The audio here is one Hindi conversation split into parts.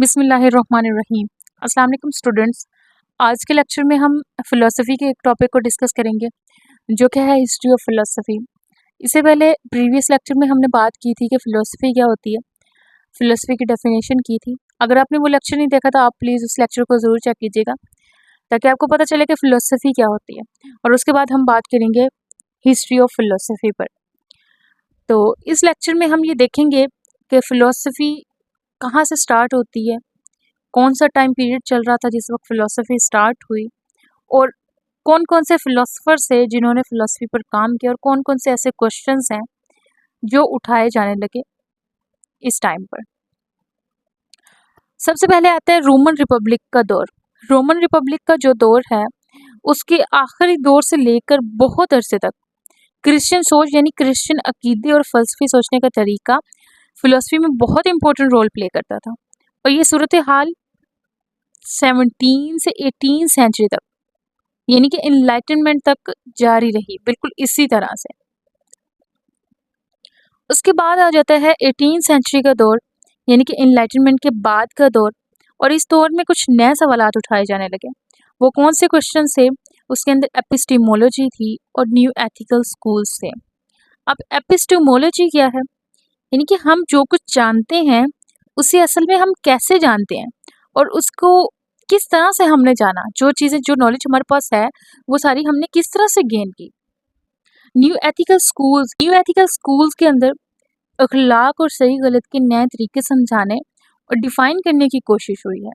बिस्मिल्लाहिर्रहमानिर्रहीम। अस्सलाम वालेकुम स्टूडेंट्स। आज के लेक्चर में हम फ़िलासफ़ी के एक टॉपिक को डिस्कस करेंगे जो कि है हिस्ट्री ऑफ फ़िलासफ़ी। इससे पहले प्रीवियस लेक्चर में हमने बात की थी कि फ़िलासफ़ी क्या होती है, फ़िलासफ़ी की डेफिनेशन की थी। अगर आपने वो लेक्चर नहीं देखा तो आप प्लीज़ उस लेक्चर को ज़रूर चेक कीजिएगा ताकि आपको पता चले कि फ़िलासफ़ी क्या होती है। और उसके बाद हम बात करेंगे हिस्ट्री ऑफ फ़िलासफ़ी पर। तो इस लेक्चर में हम ये देखेंगे कि फ़िलासफ़ी कहाँ से स्टार्ट होती है, कौन सा टाइम पीरियड चल रहा था जिस वक्त फ़िलासफ़ी स्टार्ट हुई, और कौन-कौन से फ़िलासफ़र्स हैं जिन्होंने फ़िलासफ़ी पर काम किया और कौन-कौन से ऐसे क्वेश्चंस हैं जो उठाए जाने लगे इस टाइम पर। सबसे पहले आता है रोमन रिपब्लिक का दौर। रोमन रिपब्लिक का जो दौर है उसके आखिरी दौर से लेकर बहुत अरसे तक क्रिश्चियन सोच यानी क्रिश्चियन अकीदे और फ़लसफ़ी सोचने का तरीका फ़िलासफ़ी में बहुत इंपॉर्टेंट रोल प्ले करता था। और ये सूरत हाल 17 से 18 सेंचुरी तक यानी कि एनलाइटनमेंट तक जारी रही, बिल्कुल इसी तरह से। उसके बाद आ जाता है 18 सेंचुरी का दौर यानी कि एनलाइटनमेंट के बाद का दौर, और इस दौर में कुछ नए सवालात उठाए जाने लगे। वो कौन से क्वेश्चन थे? उसके अंदर एपिस्टीमोलॉजी थी और न्यू एथिकल स्कूल्स थे। अब एपिस्टीमोलॉजी क्या है? यानी कि हम जो कुछ जानते हैं उसे असल में हम कैसे जानते हैं और उसको किस तरह से हमने जाना, जो चीज़ें जो नॉलेज हमारे पास है वो सारी हमने किस तरह से गेन की। न्यू एथिकल स्कूल्स के अंदर अखलाक और सही गलत के नए तरीके समझाने और डिफाइन करने की कोशिश हुई है।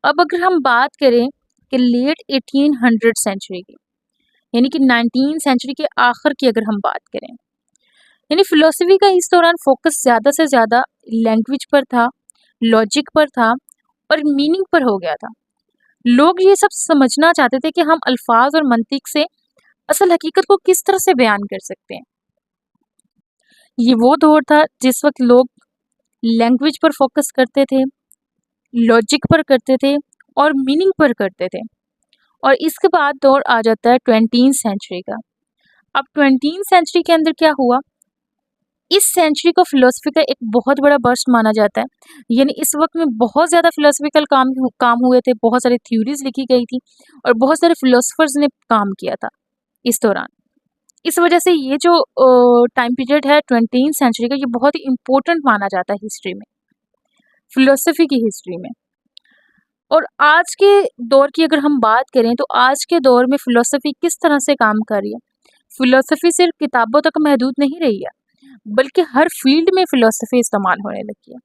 अब अगर हम बात करें कि लेट 1800 सेंचुरी की यानी कि 19 सेंचुरी के आखिर की अगर हम बात करें, यानी फिलोसफी का इस दौरान फोकस ज़्यादा से ज़्यादा लैंग्वेज पर था, लॉजिक पर था और मीनिंग पर हो गया था। लोग ये सब समझना चाहते थे कि हम अल्फाज और मंतिक से असल हकीकत को किस तरह से बयान कर सकते हैं। ये वो दौर था जिस वक्त लोग लैंग्वेज पर फोकस करते थे, लॉजिक पर करते थे और मीनिंग पर करते थे। और इसके बाद दौर आ जाता है 20वीं सेंचुरी का। अब 20वीं सेंचुरी के अंदर क्या हुआ? इस सेंचुरी को फिलोसफी का एक बहुत बड़ा बर्स्ट माना जाता है। यानी इस वक्त में बहुत ज़्यादा फिलोसफिकल काम हुए थे, बहुत सारी थ्योरीज लिखी गई थी और बहुत सारे फिलोसफर्स ने काम किया था इस दौरान। इस वजह से ये जो टाइम पीरियड है 20वीं सेंचुरी का, ये बहुत ही इम्पोर्टेंट माना जाता है हिस्ट्री में, फिलोसफी की हिस्ट्री में। और आज के दौर की अगर हम बात करें तो आज के दौर में फिलोसफी किस तरह से काम कर रही है। फिलोसफी सिर्फ किताबों तक महदूद नहीं रही है, बल्कि हर फील्ड में फिलोसफी इस्तेमाल होने लगी है।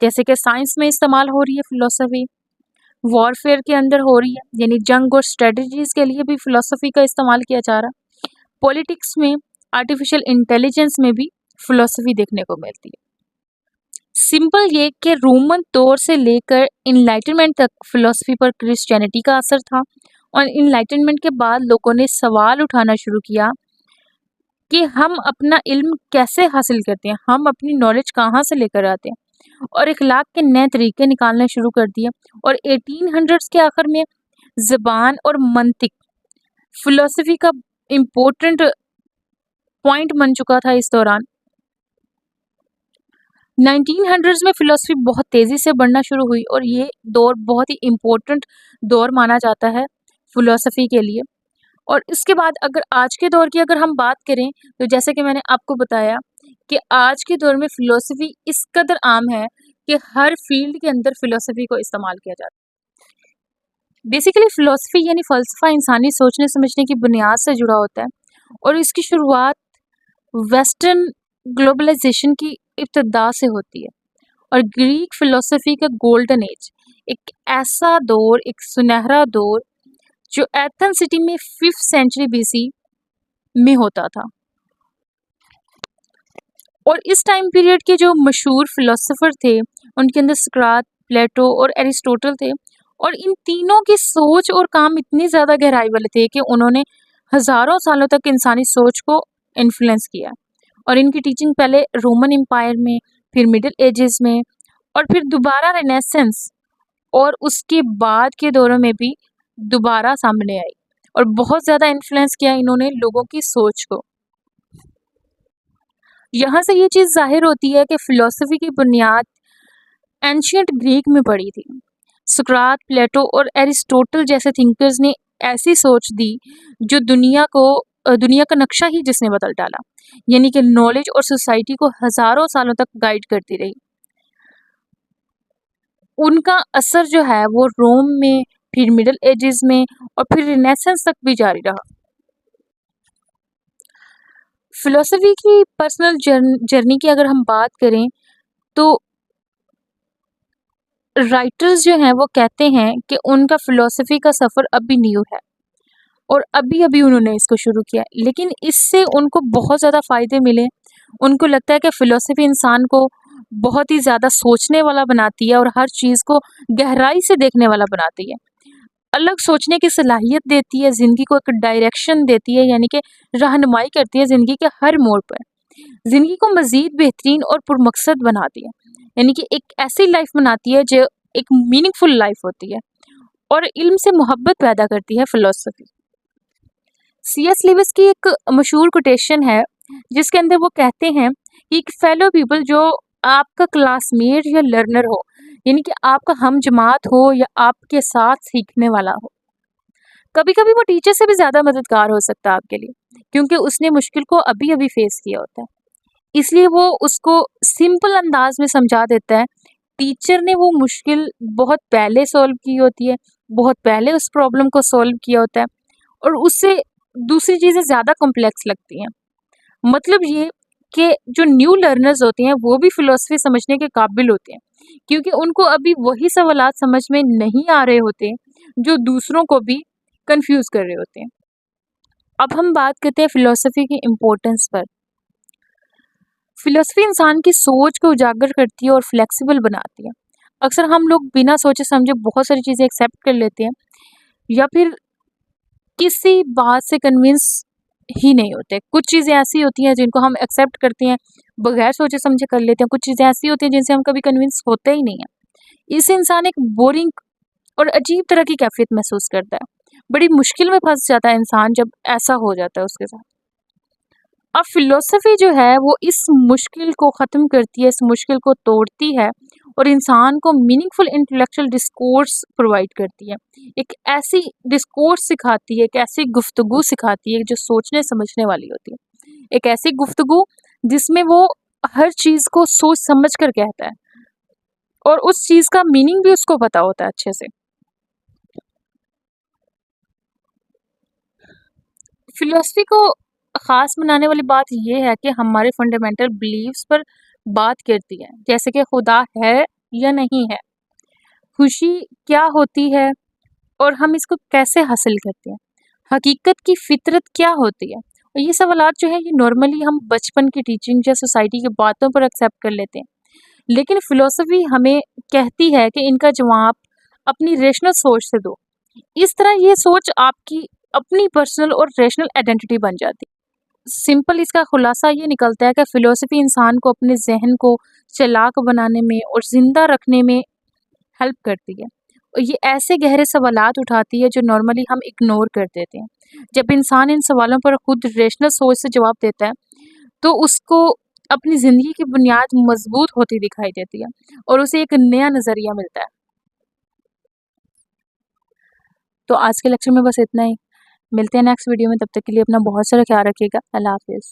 जैसे कि साइंस में इस्तेमाल हो रही है फिलोसफी, वॉरफेयर के अंदर हो रही है, यानी जंग और स्ट्रेटजीज के लिए भी फिलोसफी का इस्तेमाल किया जा रहा है। पॉलिटिक्स में, आर्टिफिशियल इंटेलिजेंस में भी फिलोसफी देखने को मिलती है। सिंपल ये कि रोमन दौर से लेकर इनलाइटनमेंट तक फिलोसफी पर क्रिश्चियनिटी का असर था, और इनलाइटनमेंट के बाद लोगों ने सवाल उठाना शुरू किया कि हम अपना इल्म कैसे हासिल करते हैं, हम अपनी नॉलेज कहाँ से लेकर आते हैं, और इखलाक के नए तरीके निकालने शुरू कर दिए। और 1800s के आखिर में ज़बान और मंतिक फिलोसफी का इम्पोर्टेंट पॉइंट बन चुका था इस दौरान। 1900s में फिलोसफी बहुत तेज़ी से बढ़ना शुरू हुई और ये दौर बहुत ही इम्पोर्टेंट दौर माना जाता है फिलोसफी के लिए। और इसके बाद अगर आज के दौर की अगर हम बात करें तो जैसे कि मैंने आपको बताया कि आज के दौर में फिलोसफी इस कदर आम है कि हर फील्ड के अंदर फिलोसफी को इस्तेमाल किया जाता है। बेसिकली फिलोसफी यानी फ़लसफ़ा इंसानी सोचने समझने की बुनियाद से जुड़ा होता है, और इसकी शुरुआत वेस्टर्न ग्लोबलाइजेशन की इब्तिदा से होती है। और ग्रीक फिलोसफी का गोल्डन एज, एक ऐसा दौर, एक सुनहरा दौर जो एथेंस सिटी में 5th सेंचुरी बीसी में होता था। और इस टाइम पीरियड के जो मशहूर फिलोसोफर थे उनके अंदर सुकरात, प्लेटो और एरिस्टोटल थे। और इन तीनों की सोच और काम इतनी ज़्यादा गहराई वाले थे कि उन्होंने हज़ारों सालों तक इंसानी सोच को इन्फ्लुएंस किया। और इनकी टीचिंग पहले रोमन एम्पायर में, फिर मिडिल एजेस में, और फिर दोबारा रेनेसेंस और उसके बाद के दौरों में भी दोबारा सामने आई, और बहुत ज़्यादा इन्फ्लुएंस किया इन्होंने लोगों की सोच को। यहाँ से ये चीज़ ज़ाहिर होती है कि फ़िलॉसफ़ी की बुनियाद एंशियंट ग्रीक में पढ़ी थी। सुकरात, प्लेटो और एरिस्टोटल जैसे थिंकर्स ने ऐसी सोच दी जो दुनिया का नक्शा ही जिसने बदल डाला, यानी कि नॉलेज और सोसाइटी को हजारों सालों तक गाइड करती रही। उनका असर जो है वो रोम में, फिर मिडिल एजेस में और फिर रिनेसेंस तक भी जारी रहा। फिलोसफी की पर्सनल जर्नी की अगर हम बात करें तो राइटर्स जो हैं वो कहते हैं कि उनका फिलोसफी का सफ़र अभी न्यू है और अभी-अभी उन्होंने इसको शुरू किया है, लेकिन इससे उनको बहुत ज़्यादा फ़ायदे मिले। उनको लगता है कि फ़िलॉसफ़ी इंसान को बहुत ही ज़्यादा सोचने वाला बनाती है और हर चीज़ को गहराई से देखने वाला बनाती है। अलग सोचने की सलाहियत देती है, ज़िंदगी को एक डायरेक्शन देती है, यानी कि रहनुमाई करती है ज़िंदगी के हर मोड़ पर। ज़िंदगी को मज़ीद बेहतरीन और पुरमक़सद बनाती है, यानी कि एक ऐसी लाइफ़ बनाती है जो एक मीनिंगफुल लाइफ़ होती है और इल्म से मोहब्बत पैदा करती है फ़िलॉसफ़ी। सीएस लिविस की एक मशहूर कोटेशन है जिसके अंदर वो कहते हैं कि एक फेलो पीपल जो आपका क्लासमेट या लर्नर हो, यानी कि आपका हम जमात हो या आपके साथ सीखने वाला हो, कभी कभी वो टीचर से भी ज़्यादा मददगार हो सकता है आपके लिए, क्योंकि उसने मुश्किल को अभी अभी फेस किया होता है, इसलिए वो उसको सिंपल अंदाज में समझा देता है। टीचर ने वो मुश्किल बहुत पहले सॉल्व की होती है, बहुत पहले उस प्रॉब्लम को सॉल्व किया होता है और उससे दूसरी चीज़ें ज़्यादा कॉम्प्लेक्स लगती हैं। मतलब ये कि जो न्यू लर्नर्स होते हैं वो भी फ़िलॉसफ़ी समझने के काबिल होते हैं, क्योंकि उनको अभी वही सवालात समझ में नहीं आ रहे होते, जो दूसरों को भी कन्फ्यूज़ कर रहे होते हैं। अब हम बात करते हैं फ़िलॉसफ़ी की इम्पोर्टेंस पर। फ़िलॉसफ़ी इंसान की सोच को उजागर करती है और फ्लेक्सिबल बनाती है। अक्सर हम लोग बिना सोचे समझे बहुत सारी चीज़ें एक्सेप्ट कर लेते हैं या फिर किसी बात से कन्विंस ही नहीं होते। कुछ चीज़ें ऐसी होती हैं जिनको हम एक्सेप्ट करते हैं, बगैर सोचे समझे कर लेते हैं। कुछ चीज़ें ऐसी होती हैं जिनसे हम कभी कन्विंस होते ही नहीं हैं। इससे इंसान एक बोरिंग और अजीब तरह की कैफ़ियत महसूस करता है। बड़ी मुश्किल में फँस जाता है इंसान जब ऐसा हो जाता है उसके साथ। अब फ़िलॉसफ़ी जो है वो इस मुश्किल को ख़त्म करती है, इस मुश्किल को तोड़ती है और इंसान को मीनिंगफुल इंटेलेक्चुअल डिस्कोर्स प्रोवाइड करती है। एक ऐसी डिस्कोर्स सिखाती है, एक ऐसी गुफ्तगू सिखाती है जो सोचने समझने वाली होती है। एक ऐसी गुफ्तगू जिसमें वो हर चीज़ को सोच समझ कर कहता है और उस चीज़ का मीनिंग भी उसको पता होता है अच्छे से। फ़िलॉसफ़ी को ख़ास बनाने वाली बात ये है कि हमारे फंडामेंटल बिलीव्स पर बात करती है, जैसे कि खुदा है या नहीं है, खुशी क्या होती है और हम इसको कैसे हासिल करते हैं, हकीकत की फ़ितरत क्या होती है। और ये सवालात जो है ये नॉर्मली हम बचपन की टीचिंग या सोसाइटी की बातों पर एक्सेप्ट कर लेते हैं, लेकिन फ़िलॉसफ़ी हमें कहती है कि इनका जवाब अपनी रैशनल सोच से दो। इस तरह ये सोच आपकी अपनी पर्सनल और रैशनल आइडेंटिटी बन जाती है। सिंपल इसका खुलासा ये निकलता है कि फ़िलॉसफ़ी इंसान को अपने ज़हन को चालाक बनाने में और ज़िंदा रखने में हेल्प करती है। और ये ऐसे गहरे सवालात उठाती है जो नॉर्मली हम इग्नोर कर देते हैं। जब इंसान इन सवालों पर खुद रैशनल सोच से जवाब देता है, तो उसको अपनी ज़िंदगी की बुनियाद मज़बूत होती दिखाई देती है और उसे एक नया नज़रिया मिलता है। तो आज के लेक्चर में बस इतना ही। मिलते हैं नेक्स्ट वीडियो में, तब तक के लिए अपना बहुत सारा ख्याल रखिएगा। अल्लाह हाफ़िज़।